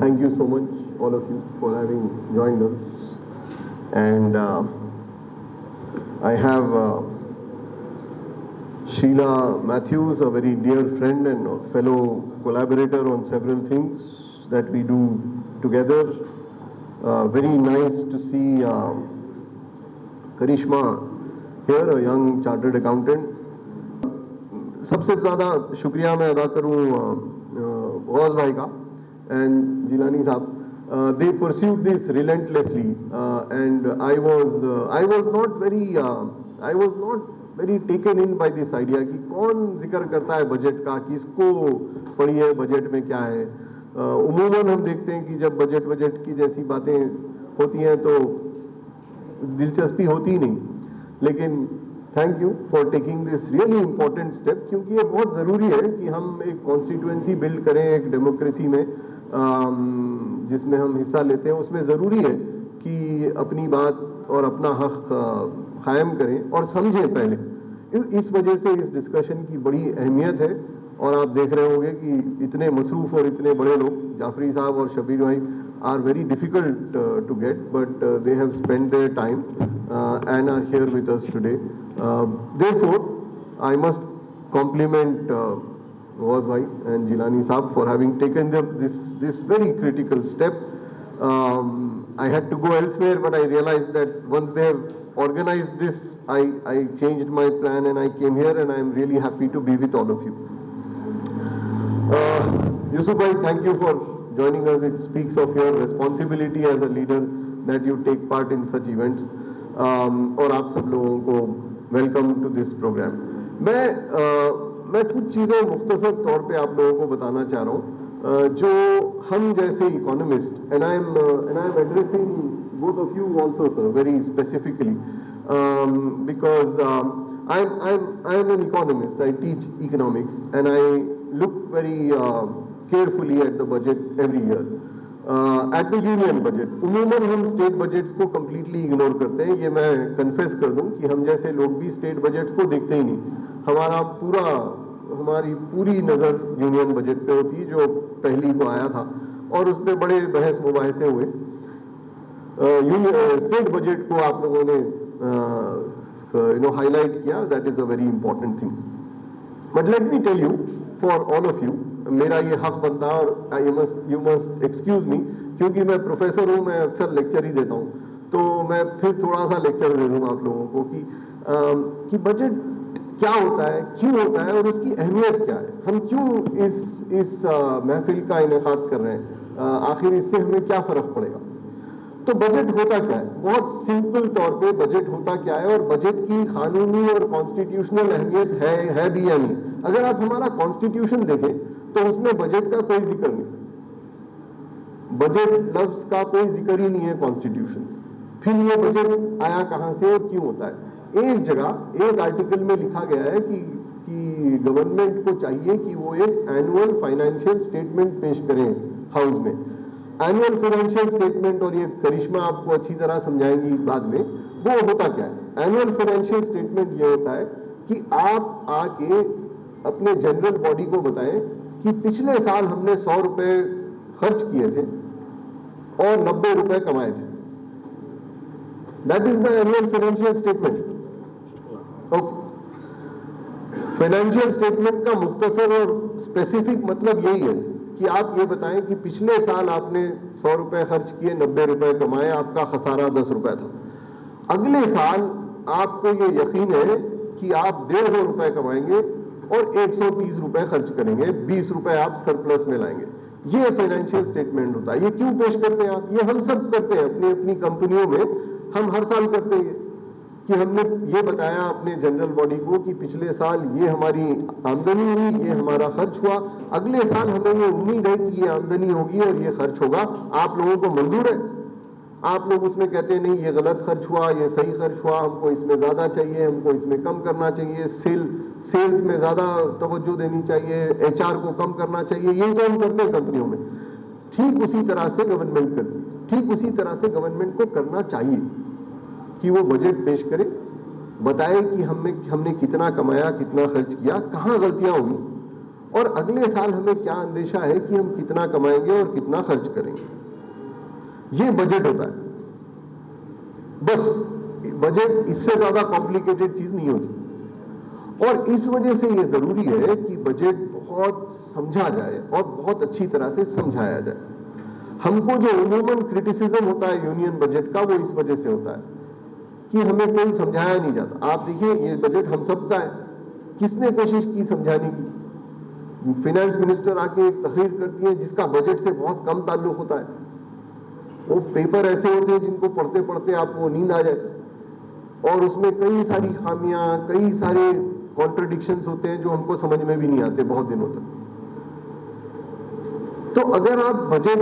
Thank you so much, all of you, for having joined us. And I have Sheila Matthews, a very dear friend and a fellow collaborator on several things that we do together. Very nice to see Karishma here, a young chartered accountant. सबसे ज़्यादा शुक्रिया मैं अदा करूँ गौस भाई का and Jilani साहब. They pursued this relentlessly, and I was not very taken in by this idea कि कौन जिक्र करता है बजट का, किसको पड़ी है बजट में क्या है. उमूमन हम देखते हैं कि जब बजट की जैसी बातें होती हैं तो दिलचस्पी होती ही नहीं. लेकिन thank you for taking this really important step, क्योंकि ये बहुत ज़रूरी है कि हम एक कॉन्स्टिट्यूएंसी बिल्ड करें एक डेमोक्रेसी में जिसमें हम हिस्सा लेते हैं. उसमें ज़रूरी है कि अपनी बात और अपना हक कायम करें और समझें पहले. इस वजह से इस डिस्कशन की बड़ी अहमियत है. और आप देख रहे होंगे कि इतने मसरूफ़ और इतने बड़े लोग, जाफरी साहब और शबीर भाई, are very difficult to get, but they have spent their time and are here with us today. Therefore, I must compliment Ghaus bhai and Jilani Saab for having taken this very critical step. I had to go elsewhere, but I realized that once they have organized this, I changed my plan and I came here, and I am really happy to be with all of you. Yusuf bhai, thank you for joining us. It speaks of your responsibility as a leader that you take part in such events. और आप सब लोगों को welcome to this programme. मैं कुछ चीज़ें मुख्तसर तौर पे आप लोगों को बताना चाह रहा हूँ जो हम जैसे economist, and I am addressing both of you also sir very specifically, because I am an economist. I teach economics and I look very carefully at the budget every year. At the union budget, उमूमन हम state budgets को completely ignore करते हैं. ये मैं confess कर दूं कि हम जैसे लोग भी स्टेट बजट्स को देखते ही नहीं. हमारी पूरी नज़र यूनियन बजट पे होती है जो पहली को आया था, और उस पर बड़े बहस मुबाहिसे हुए. स्टेट बजट को आप लोगों ने हाईलाइट किया. That is a very important thing. But let me tell you for all of you, मेरा ये हक बनता है और यू मस्ट एक्सक्यूज मी, क्योंकि मैं प्रोफेसर हूँ, मैं अक्सर लेक्चर ही देता हूँ, तो मैं फिर थोड़ा सा लेक्चर दे दूँ आप लोगों को कि बजट क्या होता है, क्यों होता है और उसकी अहमियत क्या है. हम क्यों इस महफिल का इनेकाद कर रहे हैं, आखिर इससे हमें क्या फ़र्क पड़ेगा. तो बजट होता क्या है? बहुत सिंपल तौर पे बजट होता क्या है और बजट की कानूनी और कॉन्स्टिट्यूशनल अहमियत है भी या नहीं. अगर आप हमारा कॉन्स्टिट्यूशन देखें तो उसमें बजट का कोई जिक्र नहीं. बजट लफ्ज का कोई जिक्र ही नहीं है कॉन्स्टिट्यूशन. फिर ये बजट आया कहां से और क्यों होता है? एक जगह एक आर्टिकल में लिखा गया है कि गवर्नमेंट को चाहिए कि वो एक एनुअल फाइनेंशियल स्टेटमेंट पेश करें हाउस में. एनुअल फाइनेंशियल स्टेटमेंट, और ये करिश्मा आपको अच्छी तरह समझाएंगी बाद में, वो होता क्या है. एनुअल फाइनेंशियल स्टेटमेंट ये होता है कि आप आके अपने जनरल बॉडी को बताएं कि पिछले साल हमने 100 रुपए खर्च किए थे और 90 रुपए कमाए थे. That is the annual financial statement. Financial statement का मुख्तसर और स्पेसिफिक मतलब यही है कि आप ये बताएं कि पिछले साल आपने 100 रुपए खर्च किए, 90 रुपए कमाए, आपका खसारा 10 रुपए था. अगले साल आपको ये यकीन है कि आप 150 रुपए कमाएंगे और 130 रुपए खर्च करेंगे, 20 रुपए आप सरप्लस में लाएंगे. ये फाइनेंशियल स्टेटमेंट होता है. ये क्यों पेश करते हैं आप? ये हम सब करते हैं अपनी अपनी कंपनियों में. हम हर साल करते हैं कि हमने ये बताया अपने जनरल बॉडी को कि पिछले साल ये हमारी आमदनी हुई, ये हमारा खर्च हुआ, अगले साल हमें ये उम्मीद है कि ये आमदनी होगी और ये खर्च होगा. आप लोगों को मंजूर है? आप लोग उसमें कहते हैं नहीं ये गलत खर्च हुआ, ये सही खर्च हुआ, हमको इसमें ज़्यादा चाहिए, हमको इसमें कम करना चाहिए, सेल्स में ज़्यादा तवज्जो देनी चाहिए, HR को कम करना चाहिए. यही तो हम करते हैं कंपनियों में. ठीक उसी तरह से गवर्नमेंट करती है. ठीक उसी तरह से गवर्नमेंट को करना चाहिए कि वो बजट पेश करे, बताए कि हमने कितना कमाया, कितना खर्च किया, कहाँ गलतियां हुई, और अगले साल हमें क्या अंदेशा है कि हम कितना कमाएंगे और कितना खर्च करेंगे। ये बजट होता है। बस बजट इससे ज्यादा कॉम्प्लिकेटेड चीज नहीं होती। और इस वजह से यह जरूरी है कि बजट बहुत समझा जाए और बहुत अच्छी तरह से समझाया जाए। हमको जो उमूमन क्रिटिसिज्म होता है यूनियन बजट का, वो इस वजह से होता है कि हमें कोई समझाया नहीं जाता। आप देखिए, ये बजट हम सबका है, किसने कोशिश की समझाने की? फाइनेंस मिनिस्टर आके एक तकरीर करती है जिसका बजट से बहुत कम ताल्लुक होता है। वो पेपर ऐसे होते हैं जिनको पढ़ते पढ़ते आपको नींद आ जाए, और उसमें कई सारी खामियां, कई सारे कॉन्ट्रडिक्शंस होते हैं जो हमको समझ में भी नहीं आते बहुत दिनों तक। तो अगर आप बजट,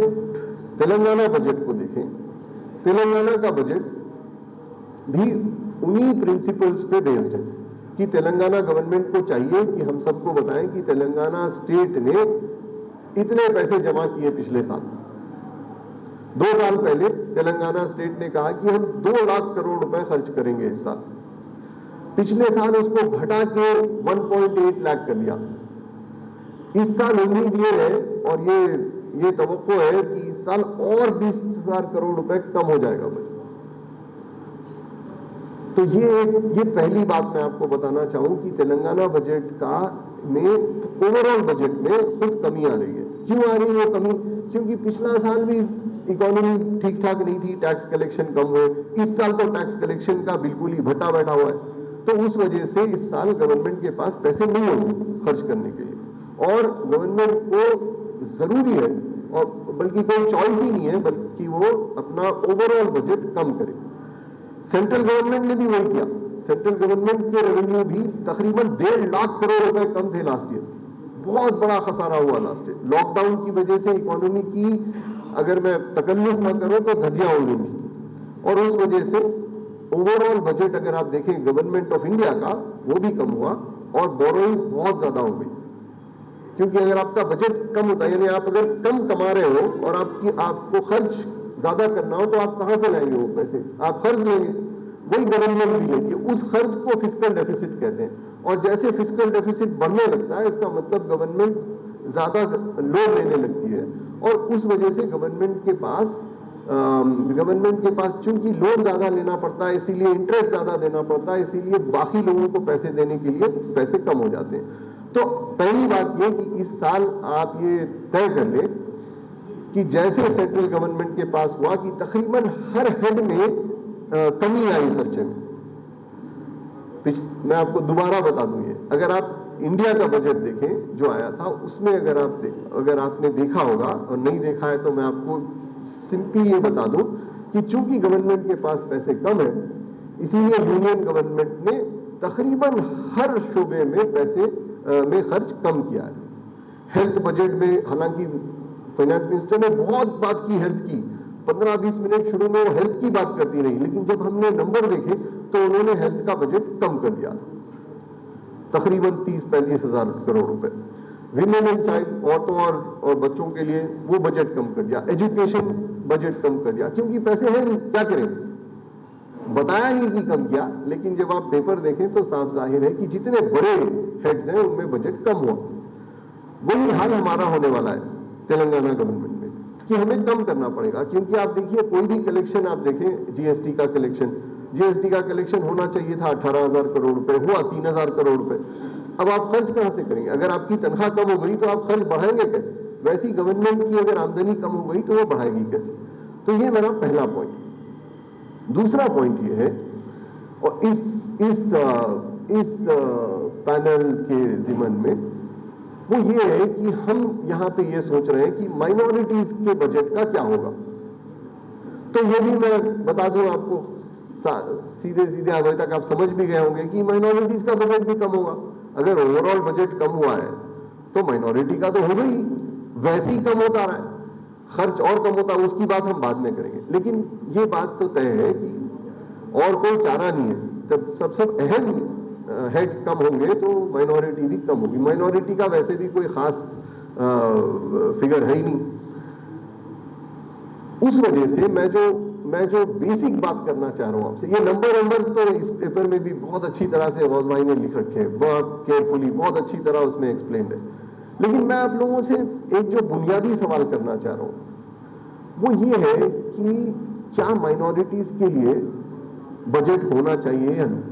तेलंगाना बजट को देखें, तेलंगाना का बजट भी उन्हीं प्रिंसिपल्स पे बेस्ड है कि तेलंगाना गवर्नमेंट को चाहिए कि हम सबको बताएं कि तेलंगाना स्टेट ने इतने पैसे जमा किए पिछले साल। 2 साल पहले तेलंगाना स्टेट ने कहा कि हम 2 लाख करोड़ रुपए खर्च करेंगे इस साल। पिछले साल उसको घटा के 1.8 लाख कर दिया। इस साल उम्मीद ये है और ये तवक्को है कि इस साल और 20,000 करोड़ रुपए कम हो जाएगा बजट। तो ये पहली बात मैं आपको बताना चाहूं कि तेलंगाना बजट का में ओवरऑल बजट में खुद कमी आ रही है। क्यों आ रही है वो कमी? क्योंकि पिछला साल भी इकोनॉमी ठीक ठाक नहीं थी, टैक्स कलेक्शन कम हुए। इस साल तो टैक्स कलेक्शन का बिल्कुल ही भट्टा बैठा हुआ है, तो उस वजह से इस साल गवर्नमेंट के पास पैसे नहीं होंगे खर्च करने के लिए। और गवर्नमेंट को जरूरी है, और बल्कि कोई चॉइस ही नहीं है, बल्कि वो अपना ओवरऑल बजट कम करे। सेंट्रल गवर्नमेंट ने भी वही किया। सेंट्रल गवर्नमेंट के रेवेन्यू भी तकरीबन 1.5 लाख करोड़ रुपए कम थे लास्ट ईयर। बहुत बड़ा खसारा हुआ लास्ट ईयर। लॉकडाउन की वजह से इकोनॉमी की, अगर मैं तकल्लुफ ना करूं तो धज्जियां उड़ गई थी, और उस वजह से ओवरऑल बजट अगर आप देखें गवर्नमेंट ऑफ इंडिया का, वो भी कम हुआ और बोरोइंग्स बहुत ज्यादा हो गई। क्योंकि अगर आपका बजट कम होता है, यानी आप अगर कम कमा रहे हो और आपको खर्च ज्यादा करना हो, तो आप कहां से लाएंगे वो पैसे? आप कर्ज लेंगे, वही गवर्नमेंट भी लेती है। उस खर्च को फिस्कल डेफिसिट कहते हैं। और जैसे फिस्कल डेफिसिट बढ़ने लगता है, इसका मतलब गवर्नमेंट ज्यादा लोन लेने लगती है, और उस वजह से गवर्नमेंट के पास चूंकि लोन ज्यादा लेना पड़ता है, इसीलिए इंटरेस्ट ज्यादा देना पड़ता है, इसीलिए बाकी लोगों को पैसे देने के लिए पैसे कम हो जाते हैं। तो पहली बात यह कि इस साल आप ये तय कर लें कि जैसे सेंट्रल गवर्नमेंट के पास हुआ कि तकरीबन हर हेड में कमी आई खर्चे में। मैं आपको दोबारा बता दूं, ये अगर आप इंडिया का बजट देखें जो आया था, उसमें अगर आपने देखा होगा, और नहीं देखा है तो मैं आपको सिंपली ये बता दूं कि चूंकि गवर्नमेंट के पास पैसे कम है, इसीलिए यूनियन गवर्नमेंट ने तकरीबन हर शोबे में पैसे में खर्च कम किया है। हेल्थ बजट में हालांकि फाइनेंस मिनिस्टर ने बहुत बात की हेल्थ की, 15-20 मिनट शुरू में वो हेल्थ की बात करती रही, लेकिन जब हमने नंबर देखे तो उन्होंने हेल्थ का बजट कम कर दिया, तकरीबन 30-35 हजार करोड़ रुपए। विमेन एंड चाइल्ड, औरतों और बच्चों के लिए वो बजट कम कर दिया। एजुकेशन बजट कम कर दिया, क्योंकि पैसे हैं नहीं, क्या करें? बताया नहीं कि कम किया, लेकिन जब आप पेपर देखें तो साफ जाहिर है कि जितने बड़े हेड्स हैं उनमें बजट कम हुआ। वही हाल हमारा होने वाला है तेलंगाना गवर्नमेंट में, कि हमें कम करना पड़ेगा। क्योंकि आप देखिए, कोई भी कलेक्शन आप देखें, जीएसटी का कलेक्शन होना चाहिए था 18,000 करोड़ रुपए, हुआ 3,000 करोड़ रुपए। अब आप खर्च कहां से करेंगे? अगर आपकी तनख्वाह कम हो गई तो आप खर्च बढ़ाएंगे कैसे? वैसी गवर्नमेंट की अगर आमदनी कम हो गई तो वो बढ़ाएगी कैसे? तो ये मेरा पहला पॉइंट। दूसरा पॉइंट ये है, और इस पैनल के जिमन में, वो ये है कि हम यहां पे ये सोच रहे हैं कि माइनॉरिटीज के बजट का क्या होगा। तो ये भी मैं बता दूं आपको, सीधे अभी तक आप समझ भी गए होंगे कि माइनॉरिटीज का बजट भी कम होगा। अगर ओवरऑल बजट कम हुआ है तो माइनॉरिटी का तो होगा ही, वैसे ही कम होता रहा है, खर्च और कम होता है, उसकी बात हम बाद में करेंगे। लेकिन ये बात तो तय है कि और कोई चारा नहीं है। जब सब अहम हेड्स कम होंगे तो माइनॉरिटी भी कम होगी। माइनॉरिटी का वैसे भी कोई खास फिगर है ही नहीं। उस वजह से मैं जो बेसिक बात करना चाह रहा हूं आपसे, ये नंबर तो इस पेपर में भी बहुत अच्छी तरह से गौस भाई ने लिख रखे हैं, बहुत केयरफुली, बहुत अच्छी तरह उसमें एक्सप्लेन्ड है। लेकिन मैं आप लोगों से एक जो बुनियादी सवाल करना चाह रहा हूं वो ये है कि क्या माइनॉरिटीज के लिए बजट होना चाहिए या नहीं।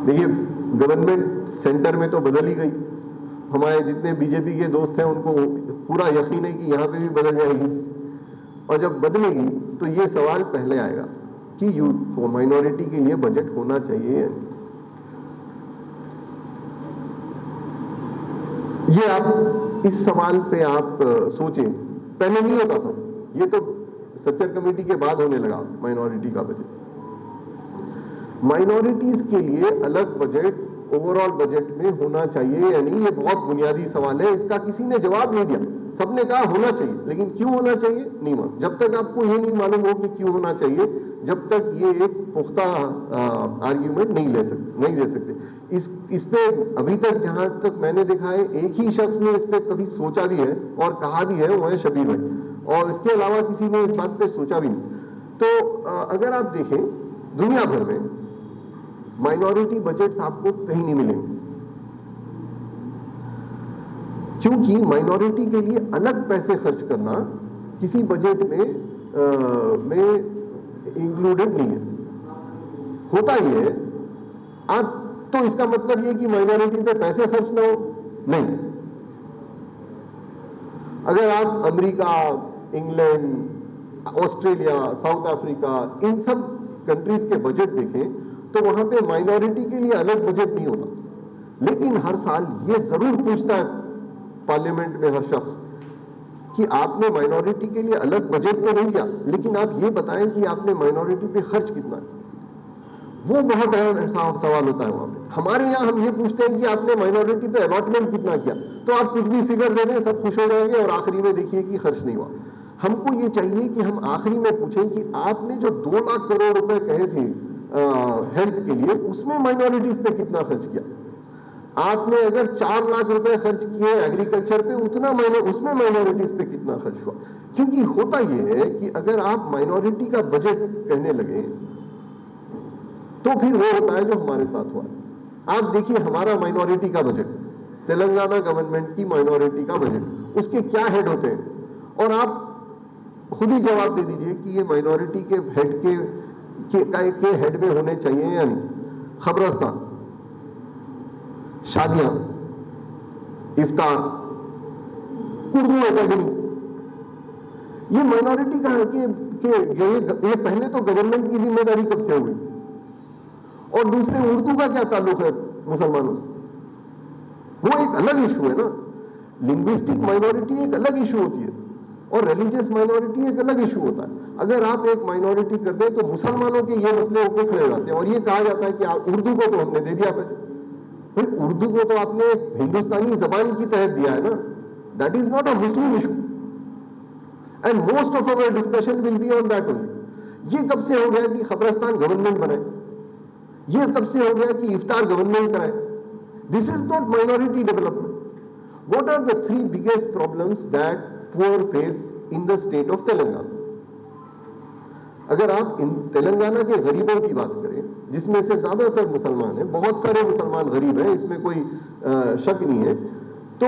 देखिए, गवर्नमेंट सेंटर में तो बदल ही गई, हमारे जितने बीजेपी के दोस्त हैं उनको पूरा यकीन है कि यहां पे भी बदल जाएगी, और जब बदलेगी तो ये सवाल पहले आएगा कि माइनॉरिटी के लिए बजट होना चाहिए या नहीं। ये आप इस सवाल पे आप सोचें, पहले नहीं होता था, ये तो स्ट्रक्चर कमेटी के बाद होने लगा माइनॉरिटी का बजट। माइनॉरिटीज के लिए अलग बजट ओवरऑल बजट में होना चाहिए या नहीं, ये बहुत बुनियादी सवाल है, इसका किसी ने जवाब नहीं दिया। सबने कहा होना चाहिए, लेकिन क्यों होना चाहिए नहीं मालूम। जब तक आपको ये नहीं मालूम हो कि क्यों होना चाहिए, जब तक ये एक पुख्ता आर्ग्यूमेंट नहीं दे सकते। इस पे अभी तक जहां तक मैंने देखा है एक ही शख्स ने इस पे कभी सोचा भी है और कहा भी है, वो है शबीर भाई, और इसके अलावा किसी ने इस बात पे सोचा भी नहीं। तो अगर आप देखें दुनिया भर में माइनॉरिटी बजट्स आपको कहीं नहीं मिलेंगे, क्योंकि माइनॉरिटी के लिए अलग पैसे खर्च करना किसी बजट में इंक्लूडेड नहीं है। होता ही है, आप तो इसका मतलब ये कि माइनॉरिटी पे पैसे खर्च ना हो, नहीं। अगर आप America, England, Australia, South Africa, इन सब कंट्रीज के बजट देखें तो वहां पे माइनॉरिटी के लिए अलग बजट नहीं होता, लेकिन हर साल ये जरूर पूछता है पार्लियामेंट में हर शख्स कि आपने माइनॉरिटी के लिए अलग बजट तो नहीं किया, लेकिन आप ये बताएं कि आपने माइनॉरिटी पे खर्च कितना किया। वो बहुत अहम सवाल होता है वहां पे। हमारे यहां हम ये पूछते हैं कि आपने माइनॉरिटी पे अलॉटमेंट कितना किया, तो आप कुछ भी फिगर दे दें, सब खुश हो जाएंगे और आखिरी में देखिए कि खर्च नहीं हुआ। हमको ये चाहिए कि हम आखिरी में पूछें कि आपने जो 2 लाख करोड़ रुपए कहे थे हेल्थ के लिए, उसमें माइनॉरिटीज पे कितना खर्च किया। आपने अगर 4 लाख रुपए खर्च किए एग्रीकल्चर पे, उसमें माइनॉरिटीज पे कितना खर्च हुआ। क्योंकि होता यह है कि अगर आप माइनॉरिटी का बजट कहने लगे तो फिर वो होता है जो हमारे साथ हुआ। आप देखिए हमारा माइनॉरिटी का बजट, तेलंगाना गवर्नमेंट की माइनॉरिटी का बजट, उसके क्या हेड होते हैं, और आप खुद ही जवाब दे दीजिए कि ये माइनॉरिटी के हेड के हेड में होने चाहिए या नहीं। खबरस्तान, शादियां, इफ्तार, उर्दू एकेडमी, ये माइनॉरिटी का है कि ये पहले तो गवर्नमेंट की जिम्मेदारी कब से हुई, और दूसरे उर्दू का क्या ताल्लुक है मुसलमानों से, वो एक अलग इशू है ना। लिंग्विस्टिक माइनॉरिटी एक अलग इशू होती है और रिलीजियस माइनॉरिटी एक अलग इशू होता है। अगर आप एक माइनॉरिटी कर दें तो मुसलमानों के ये मसले होकर खड़े हो जाते हैं, और ये कहा जाता है कि उर्दू को तो हमने दे दिया पैसे। फिर उर्दू को तो आपने हिंदुस्तानी जबान की तहत दिया है ना, that is not a Muslim issue, and most of our discussion will be on that only. ये कब से हो गया कि खबरस्तान गवर्नमेंट बनाए, ये कब से हो गया कि इफ्तार गवर्नमेंट कराए। This is not minority development. What are the 3 biggest problems that poor face in the state of Telangana. अगर आप इन तेलंगाना के गरीबों की बात करें, जिसमें से ज्यादातर मुसलमान हैं, बहुत सारे मुसलमान गरीब हैं, इसमें कोई शक नहीं है, तो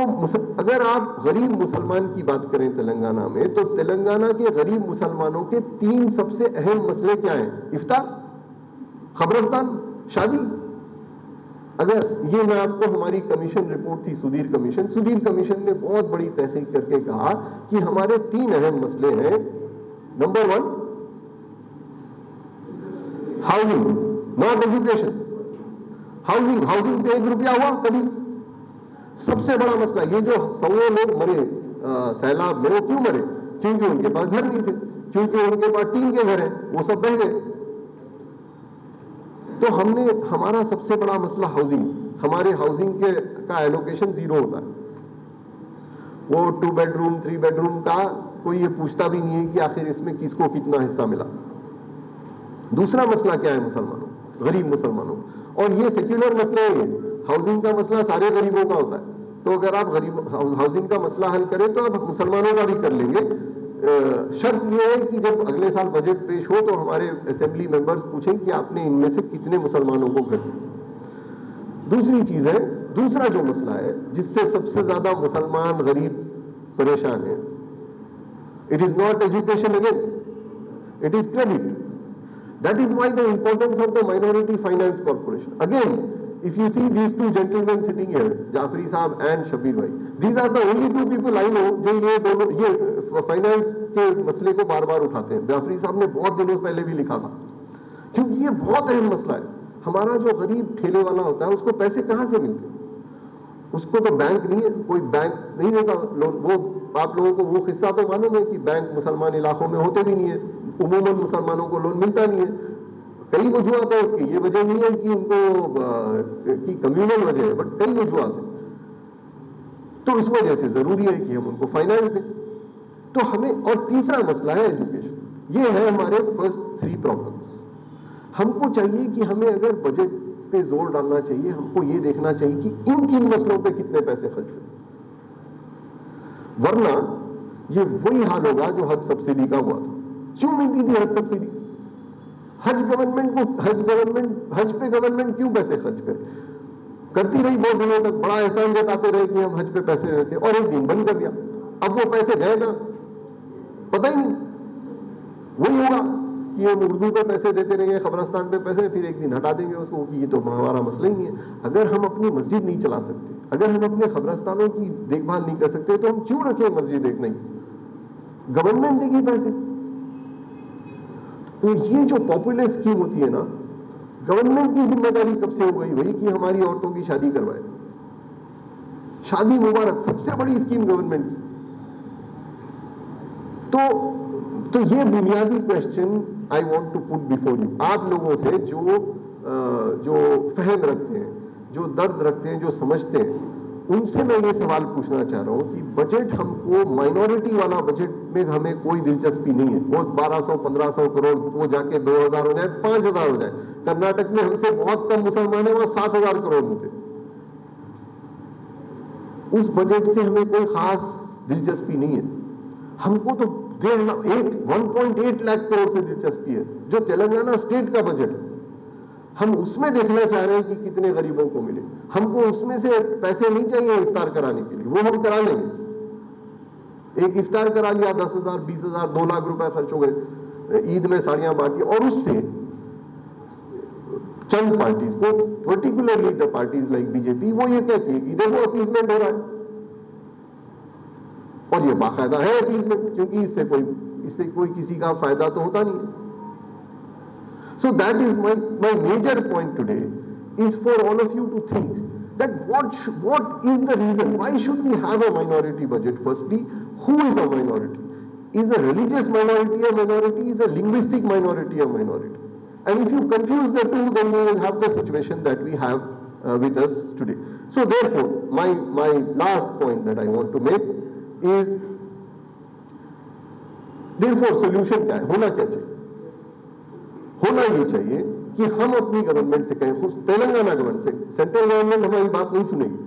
अगर आप गरीब मुसलमान की बात करें तेलंगाना में, तो तेलंगाना के गरीब मुसलमानों के 3 सबसे अहम मसले क्या हैं? इफ्तार, खबरस्तान, शादी। अगर ये मैं आपको, हमारी कमीशन रिपोर्ट थी, सुधीर कमीशन ने बहुत बड़ी तहकीक करके कहा कि हमारे 3 अहम मसले हैं। Number 1 housing, not education. Housing पे 1 रुपया हुआ कभी? सबसे बड़ा मसला ये जो 100 लोग मरे सैलाब में, वो क्यों मरे? क्योंकि उनके पास घर नहीं थे, क्योंकि उनके पास टीन के घर है, वो सब बह गए। तो हमारा सबसे बड़ा मसला हाउसिंग, हमारे हाउसिंग का एलोकेशन 0 होता है। वो 2 बेडरूम 3 बेडरूम का कोई ये पूछता भी नहीं है कि आखिर इसमें किसको कितना हिस्सा मिला। दूसरा मसला क्या है मुसलमानों, गरीब मुसलमानों, और ये सेक्युलर मसला है। हाउसिंग का मसला सारे गरीबों का होता है, तो अगर आप हाउसिंग का मसला हल करें तो आप मुसलमानों का भी कर लेंगे। शर्त यह है कि जब अगले साल बजट पेश हो तो हमारे असेंबली मेंबर्स पूछें कि आपने इनमें से कितने मुसलमानों को घर दिया। दूसरी चीज है दूसरा जो मसला है जिससे सबसे ज्यादा मुसलमान गरीब परेशान है, it is not education again, it is credit. That is why the importance of the Minority Finance Corporation. Again, if you see these two gentlemen sitting here, Jafri Saab and Shabir Bhai, these are the only two people I know जो ये finance के मसले को बार बार उठाते हैं. जाफरी साहब ने बहुत दिनों पहले भी लिखा था, क्योंकि ये बहुत अहम मसला है. हमारा जो गरीब ठेले वाला होता है उसको पैसे कहां से मिलते हैं? उसको तो बैंक नहीं है, कोई बैंक नहीं देता लोन. वो आप लोगों को वो किस्सा तो मालूम है कि बैंक मुसलमान इलाकों में होते भी नहीं है, उमूमन मुसलमानों को लोन मिलता नहीं है. कई वजूहत है उसकी, ये वजह नहीं है कि उनको की कम्युनल वजह है, बट कई वजूहत है. तो इस वजह से जरूरी है कि हम उनको फाइनेंस दें. तो हमें, और तीसरा मसला है एजुकेशन. ये है हमारे फर्स्ट 3 प्रॉब्लम्स. हमको चाहिए कि हमें अगर बजट पे जोर डालना चाहिए, हमको ये देखना चाहिए कि इन 3 मसलों पे कितने पैसे खर्च हुए, वरना ये वही हाल होगा जो हज सब्सिडी का हुआ था. क्यों मिलती थी हज सब्सिडी? हज पे गवर्नमेंट क्यों पैसे खर्च करे? करती रही बहुत दिनों तक, बड़ा एहसान जताते रहे कि हम हज पे पैसे देते, और एक दिन बंद कर दिया. अब वो पैसे गए ना, पता ही नहीं. वही होगा कि हम उर्दू पे पैसे देते रहेंगे, खबरस्तान पे पैसे, फिर एक दिन हटा देंगे उसको कि ये तो हमारा मसला ही नहीं है. अगर हम अपनी मस्जिद नहीं चला सकते, अगर हम अपने खबरस्तानों की देखभाल नहीं कर सकते, तो हम क्यों रखें मस्जिद? एक नहीं, गवर्नमेंट देगी पैसे. तो ये जो पॉपुलर स्कीम होती है ना, गवर्नमेंट की जिम्मेदारी कब से हो गई भाई कि हमारी औरतों की शादी करवाए? शादी मुबारक, सबसे बड़ी स्कीम गवर्नमेंट की. तो ये बुनियादी question I want to put before you. आप लोगों से जो फहम रखते हैं, जो दर्द रखते हैं, जो समझते हैं, उनसे मैं ये सवाल पूछना चाह रहा हूं कि बजट हमको, माइनॉरिटी वाला बजट में हमें कोई दिलचस्पी नहीं है. वो 1200-1500 करोड़ वो जाके 2000 हो जाए, 5000 हो जाए. कर्नाटक में हमसे बहुत कम मुसलमान है, वहां 7000 करोड़ होते. उस बजट से हमें कोई खास दिलचस्पी नहीं है. हमको तो 1.8 लाख करोड़ से दिलचस्पी है, जो तेलंगाना स्टेट का बजट है. हम उसमें देखना चाह रहे हैं कि कितने गरीबों को मिले. हमको उसमें से पैसे नहीं चाहिए इफ्तार कराने के लिए, वो हम करा लेंगे. एक इफ्तार करा लिया, 10,000, 20,000, 2 लाख रुपए खर्च हो गए, ईद में साड़ियां बांटी. और उससे चंद पार्टीज को, particularly the parties like BJP, वो ये कहती है कि देखो अपीजमेंट हो रहा है. और ये बाकायदा है अपीजमेंट, क्योंकि इससे कोई किसी का फायदा तो होता नहीं है. So that is my major point today, is for all of you to think that what is the reason? Why should we have a minority budget? Firstly, who is a minority? Is a religious minority a minority? Is a linguistic minority a minority? And if you confuse the two, then you will have the situation that we have with us today. So therefore, my last point that I want to make is, therefore solution क्या है, होना क्या चाहिए? होना ये चाहिए कि हम अपनी गवर्नमेंट से कहें, तेलंगाना गवर्नमेंट से, सेंट्रल गवर्नमेंट हमारी बात नहीं सुनेगी,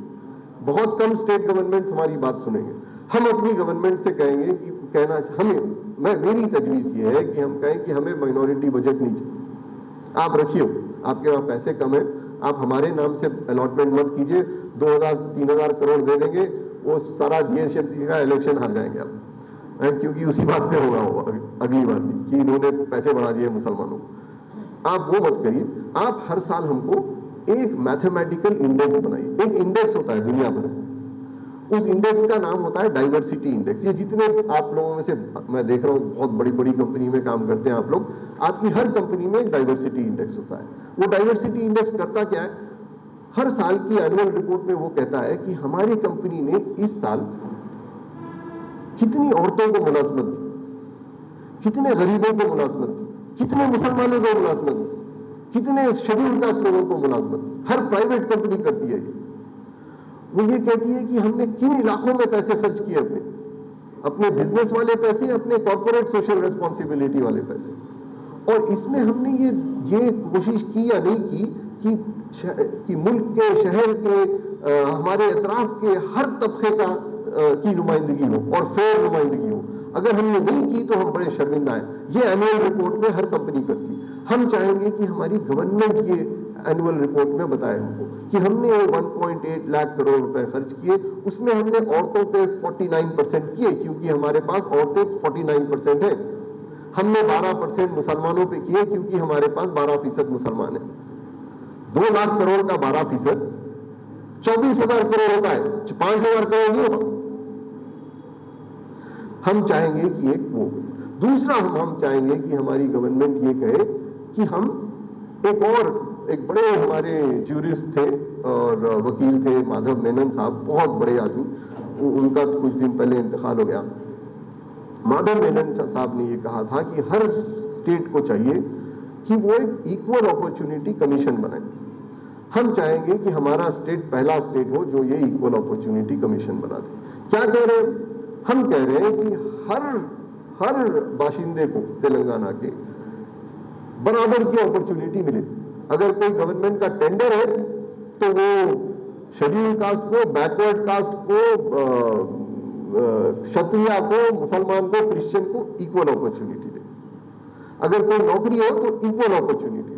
बहुत कम स्टेट गवर्नमेंट हमारी बात सुनेंगे. हम अपनी गवर्नमेंट से कहेंगे कि मेरी तजवीज ये है कि हम कहें कि हमें माइनॉरिटी बजट नहीं चाहिए. आप रखिए, आपके वहां पैसे कम है, आप हमारे नाम से अलॉटमेंट मत कीजिए, 2000-3000 करोड़ दे देंगे, वो सारा जीएसटी का इलेक्शन हार जाएंगे आप. क्योंकि उसी बात पे होगा अगली बार भी कि इन्होंने पैसे बढ़ा दिए मुसलमानों को. आप वो मत करिए. आप हर साल हमको एक मैथमेटिकल इंडेक्स बनाइए. एक इंडेक्स होता है दुनिया भर, उस इंडेक्स का नाम होता है डाइवर्सिटी इंडेक्स. ये जितने आप लोगों में से मैं देख रहा हूं, बहुत बड़ी बड़ी कंपनी में काम करते हैं आप लोग, आपकी हर कंपनी में एक डाइवर्सिटी इंडेक्स होता है. वो डाइवर्सिटी इंडेक्स करता क्या है? हर साल की एनुअल रिपोर्ट में वो कहता है कि हमारी कंपनी ने इस साल कितनी औरतों को मुलाजमत दी, कितने गरीबों को मुलाजमत दी, कितने मुसलमानों को मुलाजमत दी, कितने शेड्यूल्ड कास्ट लोगों को मुलाजमत दी. हर प्राइवेट कंपनी करती है ये. वो ये कहती है कि हमने किन इलाकों में पैसे खर्च किए, अपने बिजनेस वाले पैसे, अपने कॉर्पोरेट सोशल रिस्पॉन्सिबिलिटी वाले पैसे. और इसमें हमने ये कोशिश की या नहीं की कि मुल्क के, शहर के, हमारे अतराफ के हर तबके की नुमाइंदगी हो और फेयर नुमाइंदगी हो. अगर हमने नहीं की तो हम बड़े शर्मिंदा हैं. ये एनुअल रिपोर्ट में हर कंपनी करती है. हम चाहेंगे कि हमारी गवर्नमेंट ये एनुअल रिपोर्ट में बताए हमको कि हमने 1.8 लाख करोड़ रुपए खर्च किए, उसमें हमने औरतों पे 49% किए, क्योंकि हमारे पास औरतें 49% है। हमने 12% मुसलमानों पे किए, क्योंकि हमारे पास 12% मुसलमान है। 2 लाख करोड़ का 12% 24,000 करोड़ होता है, 5,000 करोड़ नहीं होगा। हम चाहेंगे कि एक वो, दूसरा हम चाहेंगे कि हमारी गवर्नमेंट ये कहे कि हम एक बड़े हमारे ज्यूरिस्ट थे और वकील थे, माधव मेनन साहब, बहुत बड़े आदमी, उनका कुछ दिन पहले इंतकाल हो गया। माधव मेनन साहब ने ये कहा था कि हर स्टेट को चाहिए कि वो एक इक्वल अपॉर्चुनिटी कमीशन बनाए। हम चाहेंगे कि हमारा स्टेट पहला स्टेट हो जो ये इक्वल अपॉर्चुनिटी कमीशन बना दे। क्या कह रहे हैं हम? कह रहे हैं कि हर बाशिंदे को तेलंगाना के बराबर की अपॉर्चुनिटी मिले। अगर कोई गवर्नमेंट का टेंडर है तो वो शेड्यूल कास्ट को, बैकवर्ड कास्ट को, क्षत्रिय को, मुसलमान को, क्रिश्चियन को इक्वल अपॉर्चुनिटी दे। अगर कोई नौकरी हो तो इक्वल अपॉर्चुनिटी दे।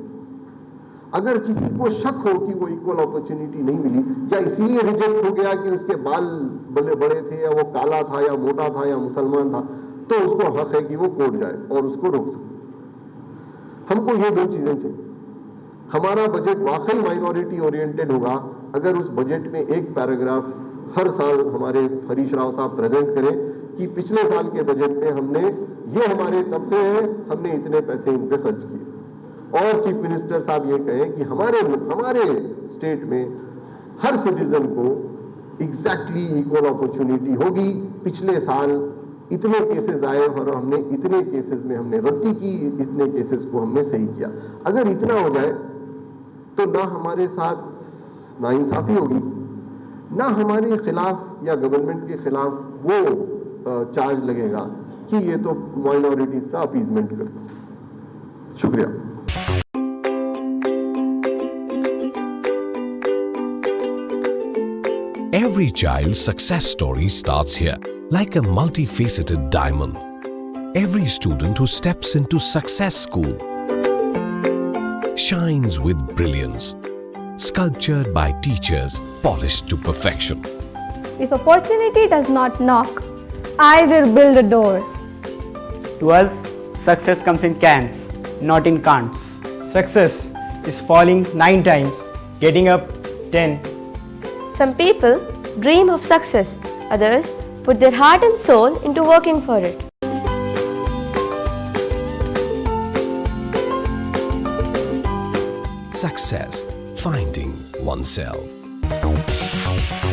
अगर किसी को शक हो कि वो इक्वल अपॉर्चुनिटी नहीं मिली या इसीलिए रिजेक्ट हो गया कि उसके बाल बड़े थे या वो काला था या मोटा था या मुसलमान था, तो उसको हक है कि वो कोर्ट जाए और उसको रोक सके। हमको ये 2 चीजें चाहिए। हमारा बजट वाकई माइनॉरिटी ओरिएंटेड होगा अगर उस बजट में एक पैराग्राफ हर साल हमारे हरीश राव साहब प्रेजेंट करें कि पिछले साल के बजट में हमने ये हमारे तबके हैं, हमने इतने पैसे इन पे खर्च किए। और चीफ मिनिस्टर साहब ये कहें कि हमारे स्टेट में हर सिटीजन को एग्जैक्टली इक्वल अपॉर्चुनिटी होगी। पिछले साल इतने केसेस आए और हमने इतने केसेस में हमने गलती की, इतने केसेस को हमने सही किया। अगर इतना हो जाए तो ना हमारे साथ नाइंसाफी होगी, ना हमारे खिलाफ या गवर्नमेंट के खिलाफ वो चार्ज लगेगा कि ये तो माइनॉरिटीज का अपीजमेंट करते हैं। शुक्रिया। Every child's success story starts here, like a multifaceted diamond. Every student who steps into Success School shines with brilliance, sculptured by teachers polished to perfection. If opportunity does not knock, I will build a door. To us, success comes in cans, not in can'ts. Success is falling 9 times, getting up 10. Some people dream of success, others put their heart and soul into working for it. Success, finding oneself.